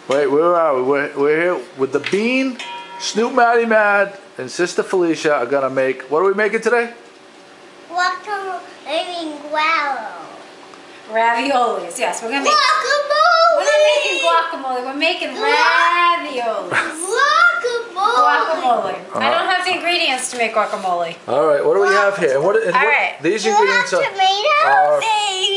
Wait, where are we? We're here with the Bean, Snoop Matty Mad, and Sister Felicia are gonna make. What are we making today? Guacamole. Raviolis. Yes, we're gonna make. Guacamole. We're not making guacamole. We're making raviolis. Guacamole. I don't have the ingredients to make guacamole. All right. What do we have here? These ingredients are.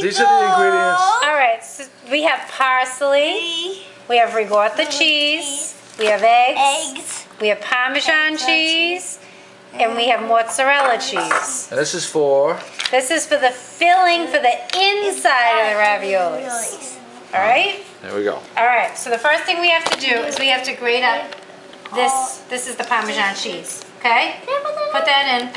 These are the ingredients. All right. So we have parsley. We have ricotta cheese. We have eggs. We have Parmesan cheese. And we have mozzarella cheese. And this is for? This is for the filling for the inside of the raviolis. All right? There we go. All right. So the first thing we have to do is we have to grate up this. This is the Parmesan cheese. Okay? Put that in.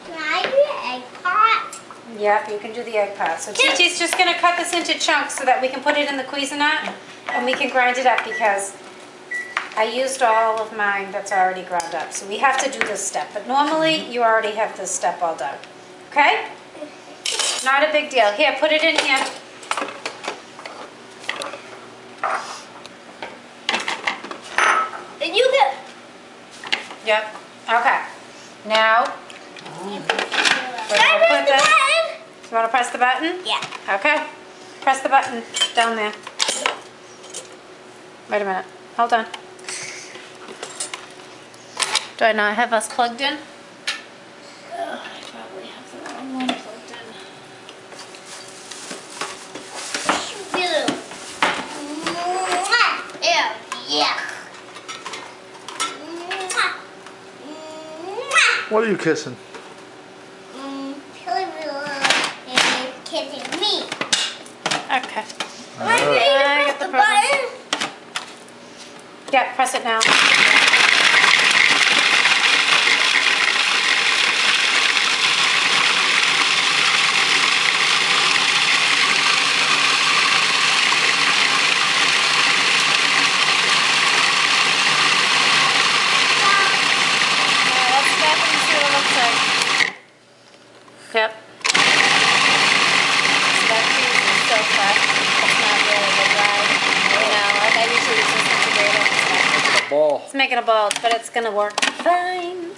Can I do an egg pot? Yep, you can do the egg pot. So Titi's just going to cut this into chunks so that we can put it in the Cuisinart and we can grind it up because I used all of mine that's already ground up. So we have to do this step. But normally you already have this step all done. Okay? Not a big deal. Here, put it in here. And you get. Yep. Okay. Now, we're gonna put this. You want to press the button? Yeah. Okay. Press the button down there. Wait a minute. Hold on. Do I not have us plugged in? I probably have the wrong one plugged in. Yeah. What are you kissing? Kissing me. Okay. I got the button. Yeah, press it now. Yep. So that cheese is so fresh. It's not really the dry. You know, like I usually use this integrated. Ball. It's making a ball, but it's gonna work fine.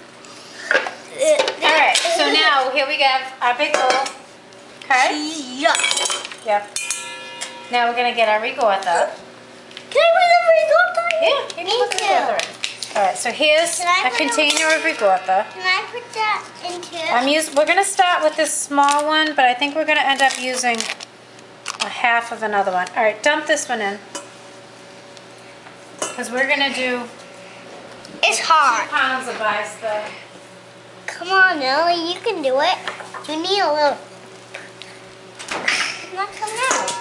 Alright, so now here we have our big bowl. Okay? Yeah. Yep. Now we're gonna get our ricotta. Can I put the ricotta in? Yeah, you can put the ricotta in. Alright, so here's a container of ricotta. Can I put that into? We're going to start with this small one, but I think we're going to end up using a half of another one. All right, dump this one in. Because we're going to do It's hard. 2 pounds of ice though. Come on, Nelly, you can do it. You need a little. Not coming out.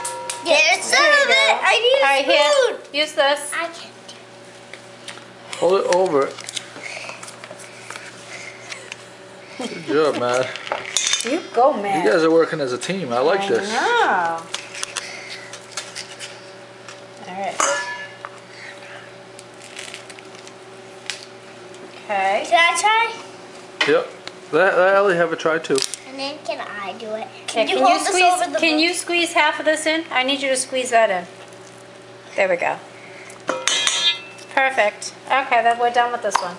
There's some of it. I need a spoon. Here, use this. I can. Hold it over it. Good job, man. You go, man. You guys are working as a team. I like this. I know. All right. Okay. Can I try? Yep. Let Ellie have a try too. And then can I do it? Can you squeeze half of this in? I need you to squeeze that in. There we go. Perfect. Okay, then we're done with this one.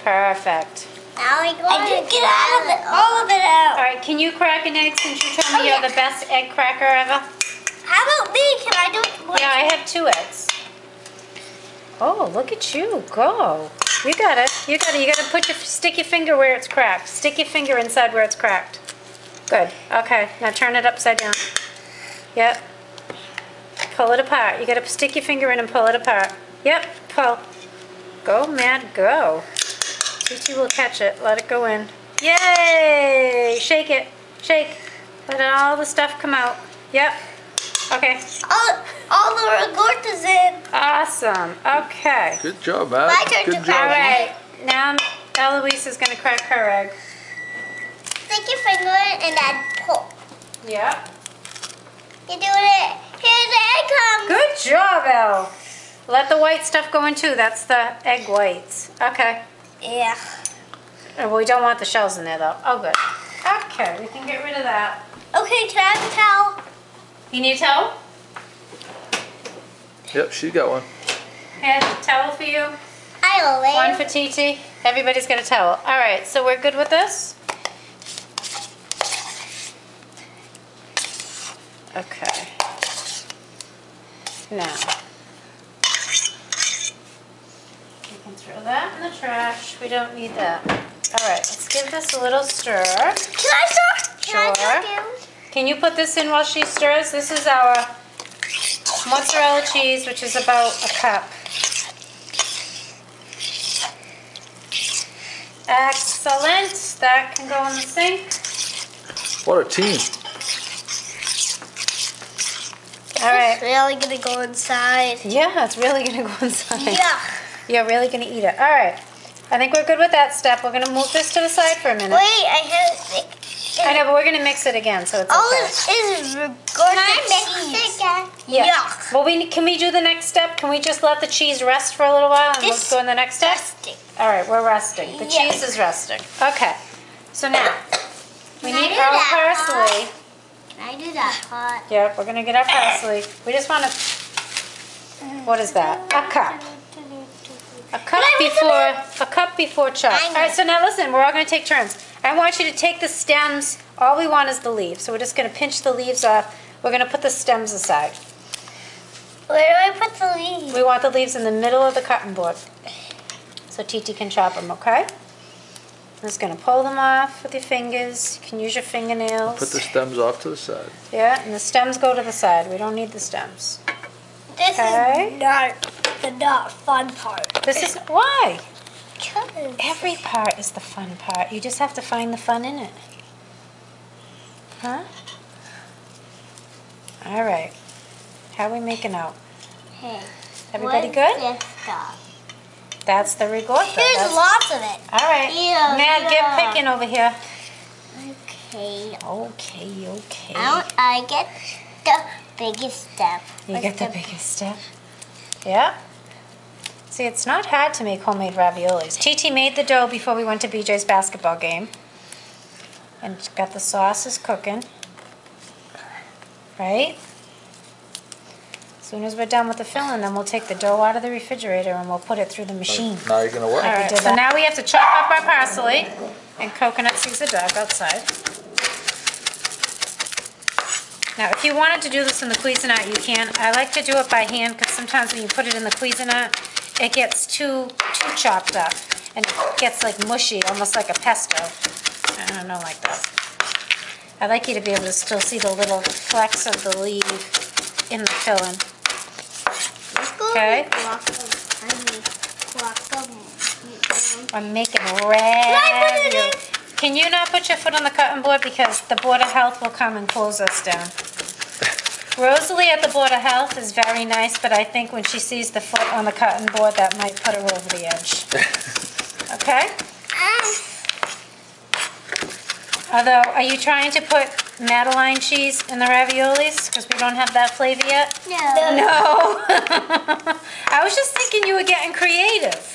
Perfect. Now we go. I did get all of it out. All right, can you crack an egg since you told me you're the best egg cracker ever? How about me? Can I do it? Yeah, I have 2 eggs. Oh, look at you. Go. You got it. You got it. You got to stick your finger where it's cracked. Stick your finger inside where it's cracked. Good. Okay, now turn it upside down. Yep. Pull it apart. You got to stick your finger in and pull it apart. Yep, pull. Go, Mad, go. Titi will catch it. Let it go in. Yay! Shake it. Shake. Let all the stuff come out. Yep. Okay. All the ricotta's in. Awesome. Okay. Good job, man. My turn to Good crack. All job. right. Now Eloise is going to crack her egg. Stick your finger in and then pull. Yep. You're doing it. Here's the egg comes. Good job, El. Let the white stuff go in too. That's the egg whites. Okay. Yeah. Oh, we don't want the shells in there though. Oh, good. Okay, we can get rid of that. Okay, can I have a towel? You need a towel? Yep, she got one. Here, towel for you. I One live. for TT. Everybody's got a towel. All right, so we're good with this? Okay. Now, you can throw that in the trash. We don't need that. All right, let's give this a little stir. Can I start? Can I Sure. start? Can you put this in while she stirs? This is our mozzarella cheese, which is about a cup. Excellent. That can go in the sink. What a team. All right. It's really gonna go inside. Yeah, it's really gonna go inside. Yeah. You're really gonna eat it. All right. I think we're good with that step. We're gonna move this to the side for a minute. Wait, I have. I know, but we're gonna mix it again, so it's All okay. this is regarding cheese. Yeah. Yuck. Well, can we do the next step? Can we just let the cheese rest for a little while and let's go in the next step? Disgusting. All right, we're resting. The Yeah. cheese is resting. Okay. So now we Can I need do our that, parsley. Can I do that pot? Yep, we're gonna get our parsley. We just want to. What is that? A cup. A cup before chopped. I All know. right, so now listen, we're all going to take turns. I want you to take the stems. All we want is the leaves. So we're just going to pinch the leaves off. We're going to put the stems aside. Where do I put the leaves? We want the leaves in the middle of the cutting board. So Titi can chop them, okay? I'm just going to pull them off with your fingers. You can use your fingernails. Put the stems off to the side. Yeah, and the stems go to the side. We don't need the stems. This Okay. is not the not fun part. This is why? Because Every part is the fun part. You just have to find the fun in it. Huh? All right. How are we making out? hey, Everybody what's good? This stuff? That's the ricotta. There's That's- lots of it. All right. Yeah, Matt, get yeah. picking over here. Okay. Okay. I get the biggest step. You What's get the biggest step. Yeah. See, it's not hard to make homemade raviolis. TT made the dough before we went to BJ's basketball game. And got the sauces cooking. Right? As soon as we're done with the filling, then we'll take the dough out of the refrigerator and we'll put it through the machine. Now you're gonna what? All right, so now we have to chop up our parsley and coconut seeds the dog outside. Now, if you wanted to do this in the Cuisinart, you can. I like to do it by hand because sometimes when you put it in the Cuisinart, it gets too chopped up and it gets like mushy, almost like a pesto. I don't know, like that. I like you to be able to still see the little flecks of the leaf in the filling. Okay. I'm making ravioli. Can you not put your foot on the cutting board because the Board of Health will come and close us down? Rosalie at the Board of Health is very nice, but I think when she sees the foot on the cutting board, that might put her over the edge. Okay? Although, are you trying to put Madeline cheese in the raviolis? Because we don't have that flavor yet? No. I was just thinking you were getting creative.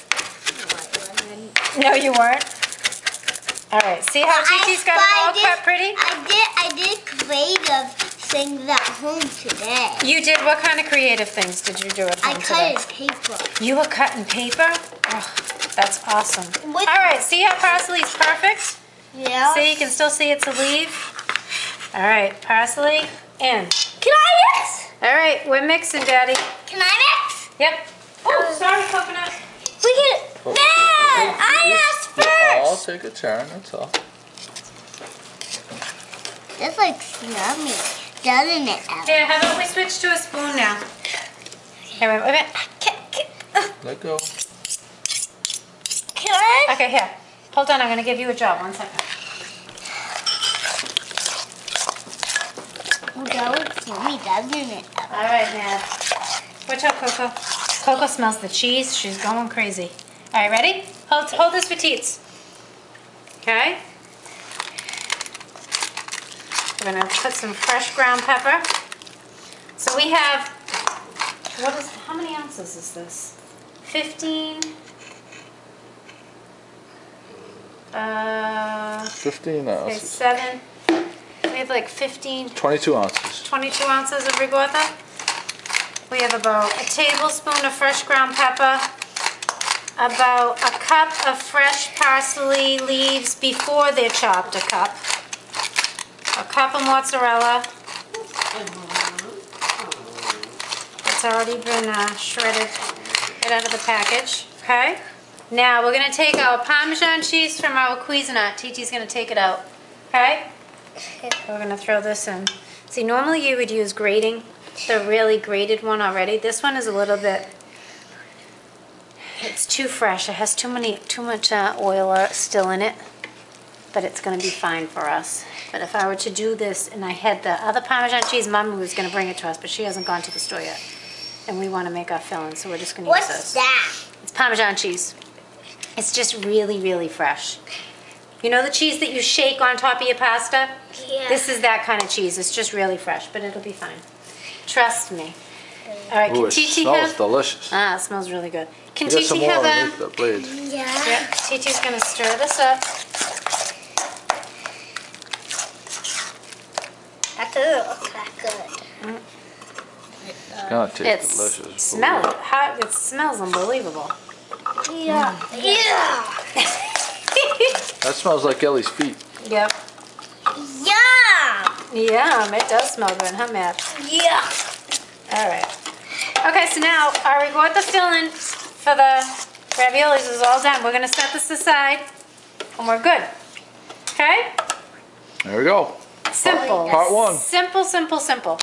No, you weren't. All right, see how Titi's got it all cut pretty? I did creative things at home today. You did? What kind of creative things did you do at I home cut today? it paper. You were cutting paper? Oh, that's awesome. With- All right, see how parsley's perfect? Yeah. See, you can still see it's a leaf. All right, parsley in. Can I mix? All right, we're mixing, Daddy. Can I mix? Yep. Oh, sorry, coconut. We can. Dad, I asked I'll first. take a turn, that's all. This looks yummy, doesn't it, Ellen? Here, how about we switch to a spoon now? Here, wait a minute. Let go. Can I? Okay, here. Hold on, I'm going to give you a job. 1 second. Oh, that looks yummy, doesn't it? All right, Ned. Watch out, Coco. Coco smells the cheese. She's going crazy. All right, ready? Hold this for Teets. Okay? We're going to put some fresh ground pepper. So we have, how many ounces is this? 15. 15 Okay, ounces. 7. We have like 15, 22 ounces. 22 ounces of ricotta. We have about a tablespoon of fresh ground pepper, about a cup of fresh parsley leaves before they're chopped, a cup of mozzarella. It's already been shredded right out of the package, okay? Now we're gonna take our Parmesan cheese from our Cuisinart. Titi's gonna take it out, okay? We're gonna throw this in. See, normally you would use grating, the really grated one already. This one is a little bit, it's too fresh. It has too much oil still in it, but it's gonna be fine for us. But if I were to do this and I had the other Parmesan cheese, Mom was gonna bring it to us, but she hasn't gone to the store yet. And we wanna make our filling, so we're just gonna use this. What's that? It's Parmesan cheese. It's just really, really fresh. You know the cheese that you shake on top of your pasta? Yeah. This is that kind of cheese. It's just really fresh, but it'll be fine. Trust me. All right, Ooh, can it Titi smells have? delicious. Ah, it smells really good. Can You got some Titi more have underneath the blade. Yeah. Yeah, Titi's gonna stir this up. That doesn't look that good. It's gonna taste delicious. It smells unbelievable. Yeah. Yeah. That smells like Ellie's feet. Yep. Yeah. Yum, it does smell good, huh, Matt? Yeah. All right. Okay, so now our ricotta filling for the raviolis is all done. We're gonna set this aside, and we're good. Okay? There we go. Simple. Part one. Simple, simple, simple.